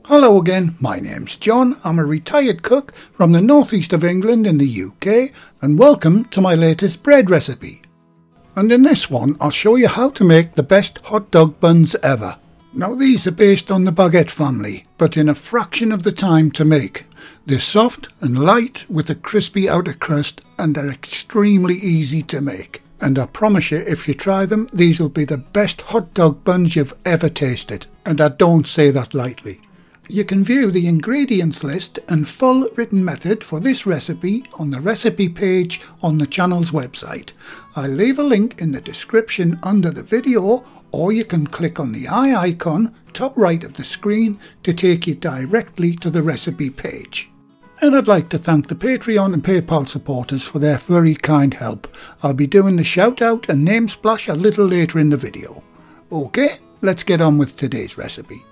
Hello again, my name's John. I'm a retired cook from the northeast of England in the UK, and welcome to my latest bread recipe. And in this one I'll show you how to make the best hot dog buns ever. Now these are based on the Baguette family, but in a fraction of the time to make. They're soft and light with a crispy outer crust, and they're extremely easy to make. And I promise you, if you try them, these will be the best hot dog buns you've ever tasted. And I don't say that lightly. You can view the ingredients list and full written method for this recipe on the recipe page on the channel's website. I'll leave a link in the description under the video, or you can click on the eye icon top right of the screen to take you directly to the recipe page. And I'd like to thank the Patreon and PayPal supporters for their very kind help. I'll be doing the shout out and name splash a little later in the video. Okay, let's get on with today's recipe.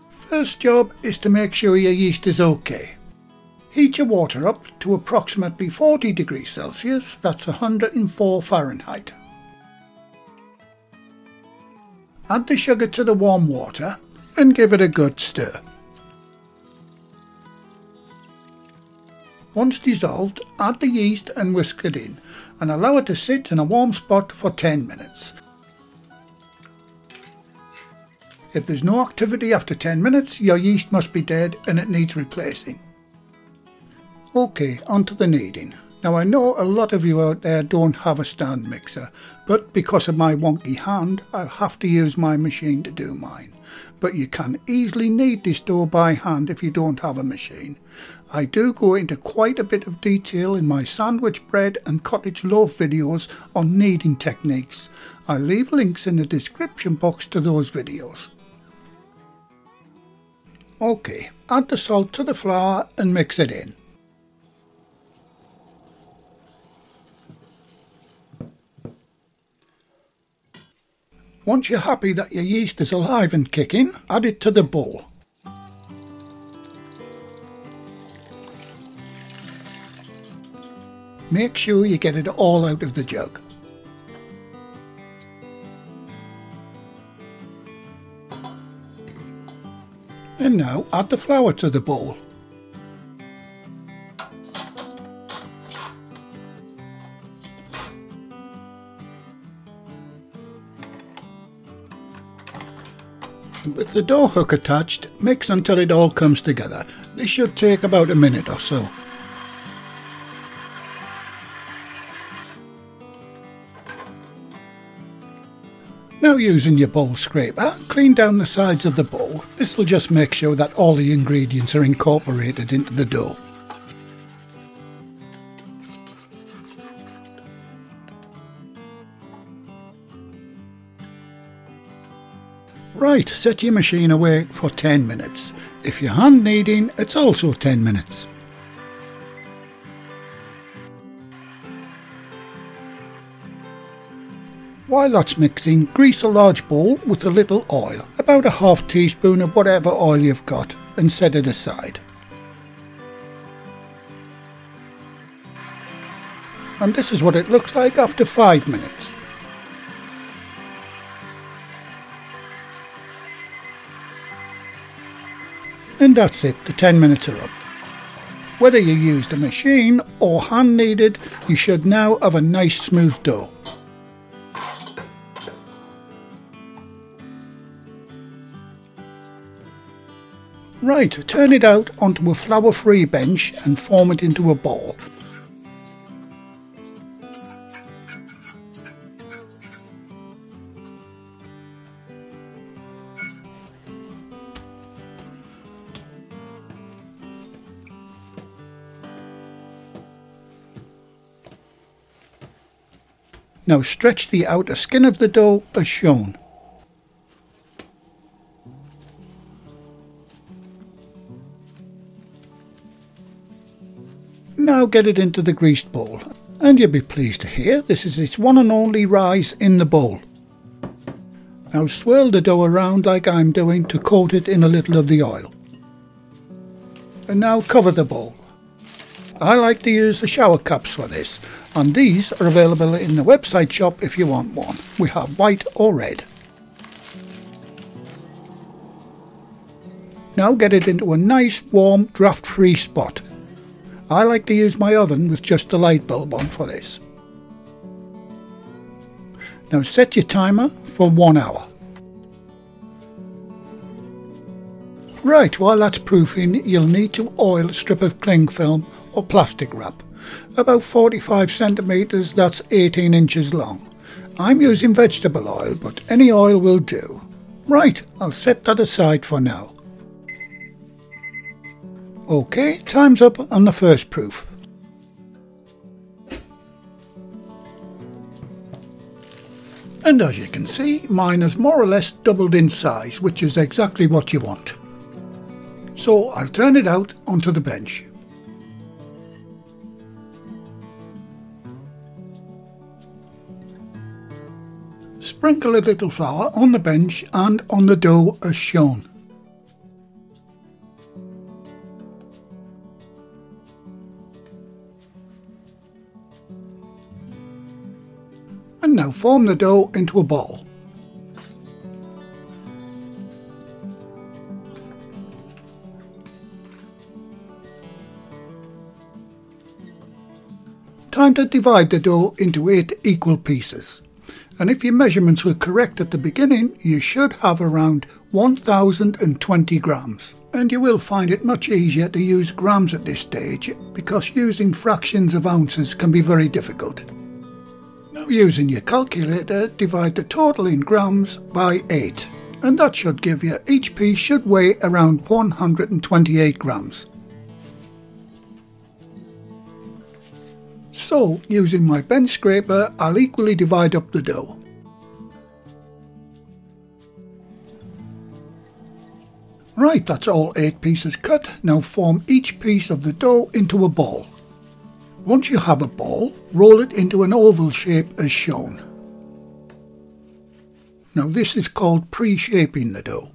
First job is to make sure your yeast is okay. Heat your water up to approximately 40 degrees Celsius, that's 104 Fahrenheit. Add the sugar to the warm water and give it a good stir. Once dissolved, add the yeast and whisk it in and allow it to sit in a warm spot for 10 minutes. If there's no activity after 10 minutes, your yeast must be dead and it needs replacing. Okay, onto the kneading. Now I know a lot of you out there don't have a stand mixer, but because of my wonky hand, I'll have to use my machine to do mine. But you can easily knead this dough by hand if you don't have a machine. I do go into quite a bit of detail in my sandwich bread and cottage loaf videos on kneading techniques. I'll leave links in the description box to those videos. Okay, add the salt to the flour and mix it in. Once you're happy that your yeast is alive and kicking, add it to the bowl. Make sure you get it all out of the jug. And now add the flour to the bowl. And with the dough hook attached, mix until it all comes together. This should take about a minute or so. Now using your bowl scraper, clean down the sides of the bowl. This will just make sure that all the ingredients are incorporated into the dough. Right, set your machine away for 10 minutes. If you're hand kneading, it's also 10 minutes. While that's mixing, grease a large bowl with a little oil, about a half teaspoon of whatever oil you've got, and set it aside. And this is what it looks like after 5 minutes. And that's it, the 10 minutes are up. Whether you used a machine or hand kneaded, you should now have a nice smooth dough. Right, turn it out onto a flour-free bench and form it into a ball. Now stretch the outer skin of the dough as shown. Now get it into the greased bowl, and you'll be pleased to hear this is its one and only rise in the bowl. Now swirl the dough around like I'm doing to coat it in a little of the oil. And now cover the bowl. I like to use the shower caps for this, and these are available in the website shop if you want one. We have white or red. Now get it into a nice warm draft free spot. I like to use my oven with just the light bulb on for this. Now set your timer for 1 hour. Right, while that's proofing, you'll need to oil a strip of cling film or plastic wrap. About 45 centimetres, that's 18 inches long. I'm using vegetable oil, but any oil will do. Right, I'll set that aside for now. Okay, time's up on the first proof. And as you can see, mine has more or less doubled in size, which is exactly what you want. So I'll turn it out onto the bench. Sprinkle a little flour on the bench and on the dough as shown. And now form the dough into a ball. Time to divide the dough into 8 equal pieces. And if your measurements were correct at the beginning, you should have around 1020 grams. And you will find it much easier to use grams at this stage, because using fractions of ounces can be very difficult. Now, using your calculator, divide the total in grams by 8, and that should give you, each piece should weigh around 128 grams. So, using my bench scraper, I'll equally divide up the dough. Right, that's all 8 pieces cut. Now form each piece of the dough into a ball. Once you have a ball, roll it into an oval shape as shown. Now this is called pre-shaping the dough.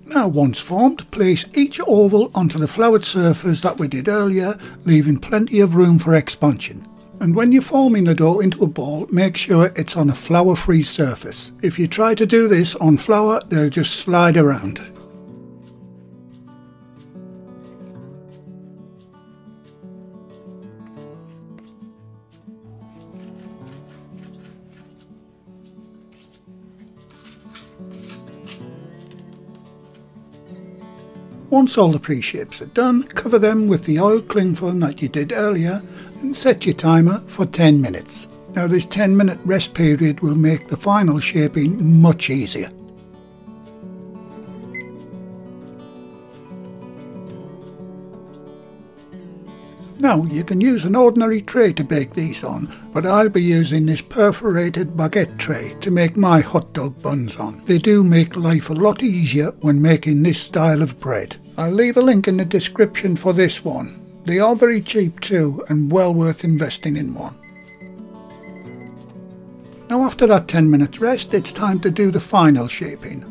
Now once formed, place each oval onto the floured surface that we did earlier, leaving plenty of room for expansion. And when you're forming the dough into a ball, make sure it's on a flour-free surface. If you try to do this on flour, they'll just slide around. Once all the pre-shapes are done, cover them with the oiled cling film that you did earlier and set your timer for 10 minutes. Now this 10-minute rest period will make the final shaping much easier. Now you can use an ordinary tray to bake these on, but I'll be using this perforated baguette tray to make my hot dog buns on. They do make life a lot easier when making this style of bread. I'll leave a link in the description for this one. They are very cheap too and well worth investing in one. Now after that 10-minute rest, it's time to do the final shaping.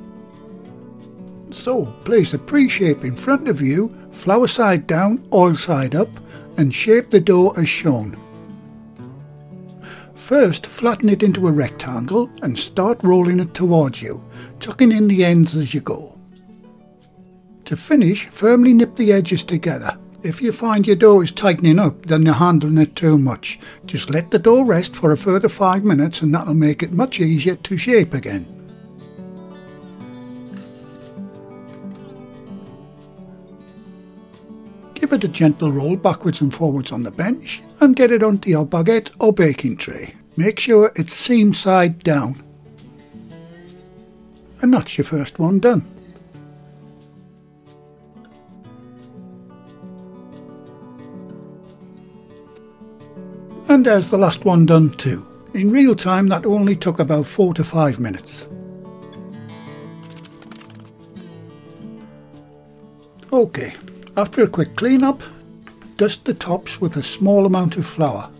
So place a pre-shape in front of you, flour side down, oil side up, and shape the dough as shown. First, flatten it into a rectangle and start rolling it towards you, tucking in the ends as you go. To finish, firmly nip the edges together. If you find your dough is tightening up, then you're handling it too much. Just let the dough rest for a further 5 minutes and that'll make it much easier to shape again. Give it a gentle roll backwards and forwards on the bench and get it onto your baguette or baking tray. Make sure it's seam side down. And that's your first one done. And there's the last one done too. In real time that only took about 4 to 5 minutes. Okay. After a quick clean up, dust the tops with a small amount of flour.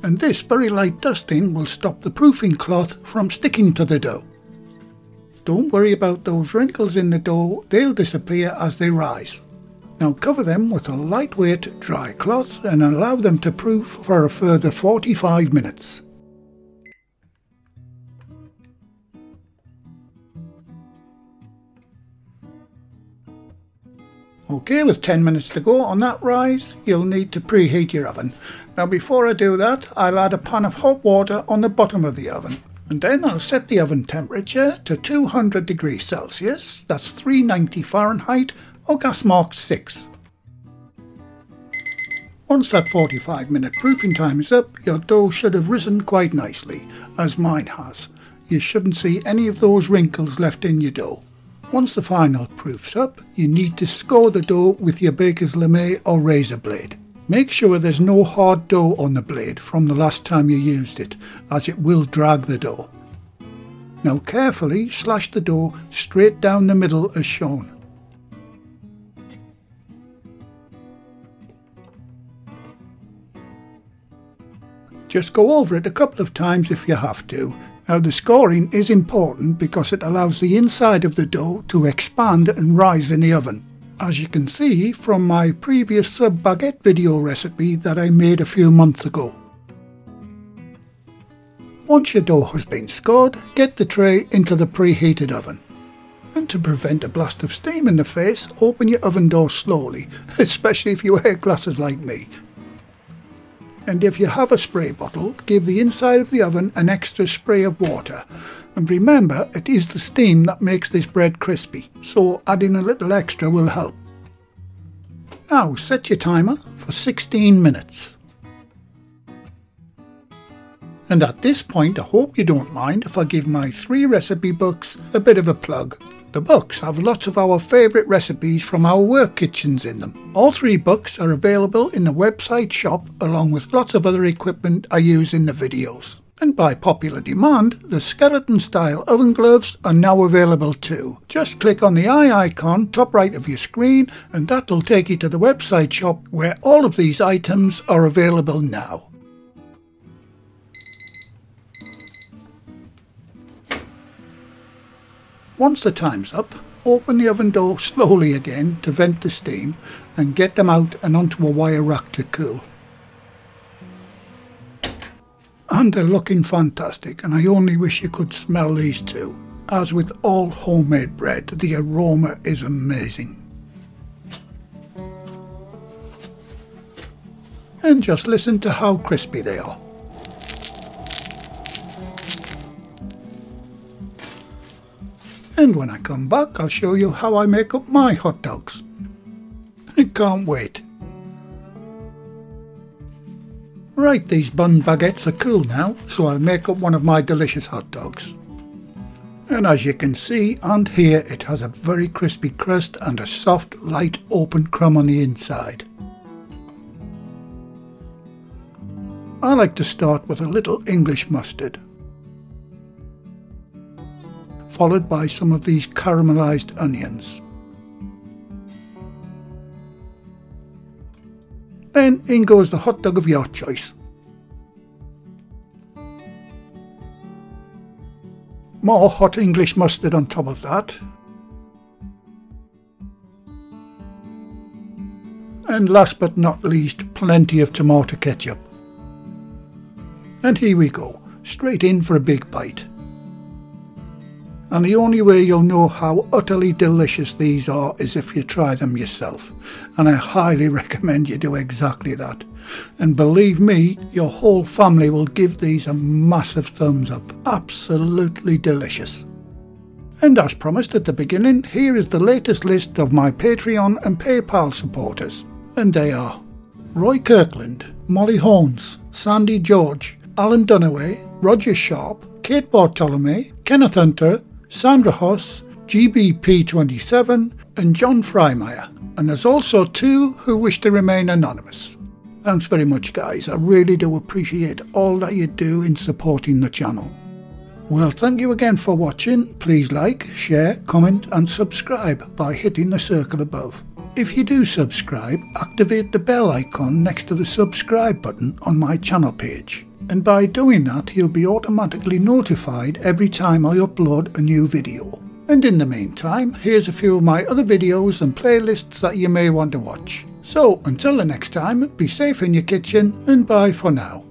And this very light dusting will stop the proofing cloth from sticking to the dough. Don't worry about those wrinkles in the dough, they'll disappear as they rise. Now cover them with a lightweight dry cloth and allow them to proof for a further 45 minutes. Okay, with 10 minutes to go on that rise, you'll need to preheat your oven. Now before I do that, I'll add a pan of hot water on the bottom of the oven. And then I'll set the oven temperature to 200 degrees Celsius, that's 390 Fahrenheit, or gas mark 6. Once that 45-minute proofing time is up, your dough should have risen quite nicely, as mine has. You shouldn't see any of those wrinkles left in your dough. Once the final proof's up, you need to score the dough with your baker's lame or razor blade. Make sure there's no hard dough on the blade from the last time you used it, as it will drag the dough. Now carefully slash the dough straight down the middle as shown. Just go over it a couple of times if you have to. Now the scoring is important because it allows the inside of the dough to expand and rise in the oven. As you can see from my previous baguette video recipe that I made a few months ago. Once your dough has been scored, get the tray into the preheated oven. And to prevent a blast of steam in the face, open your oven door slowly, especially if you wear glasses like me. And if you have a spray bottle, give the inside of the oven an extra spray of water. And remember, it is the steam that makes this bread crispy, so adding a little extra will help. Now set your timer for 16 minutes. And at this point, I hope you don't mind if I give my 3 recipe books a bit of a plug. The books have lots of our favourite recipes from our work kitchens in them. All 3 books are available in the website shop along with lots of other equipment I use in the videos. And by popular demand, the skeleton style oven gloves are now available too. Just click on the eye icon top right of your screen and that'll take you to the website shop where all of these items are available now. Once the time's up, open the oven door slowly again to vent the steam and get them out and onto a wire rack to cool. And they're looking fantastic, and I only wish you could smell these too. As with all homemade bread, the aroma is amazing. And just listen to how crispy they are. And when I come back, I'll show you how I make up my hot dogs. I can't wait. Right, these bun baguettes are cool now, so I'll make up one of my delicious hot dogs. And as you can see and hear, it has a very crispy crust and a soft, light, open crumb on the inside. I like to start with a little English mustard, followed by some of these caramelized onions. Then in goes the hot dog of your choice. More hot English mustard on top of that. And last but not least, plenty of tomato ketchup. And here we go, straight in for a big bite. And the only way you'll know how utterly delicious these are is if you try them yourself. And I highly recommend you do exactly that. And believe me, your whole family will give these a massive thumbs up. Absolutely delicious. And as promised at the beginning, here is the latest list of my Patreon and PayPal supporters. And they are Roy Kirkland, Molly Holmes, Sandy George, Alan Dunaway, Roger Sharp, Kate Bartolome, Kenneth Hunter, Sandra Hoss, GBP27 and John Freimeyer, and there's also 2 who wish to remain anonymous. Thanks very much guys, I really do appreciate all that you do in supporting the channel. Well, thank you again for watching. Please like, share, comment and subscribe by hitting the circle above. If you do subscribe, activate the bell icon next to the subscribe button on my channel page. And by doing that, you'll be automatically notified every time I upload a new video. And in the meantime, here's a few of my other videos and playlists that you may want to watch. So, until the next time, be safe in your kitchen and bye for now.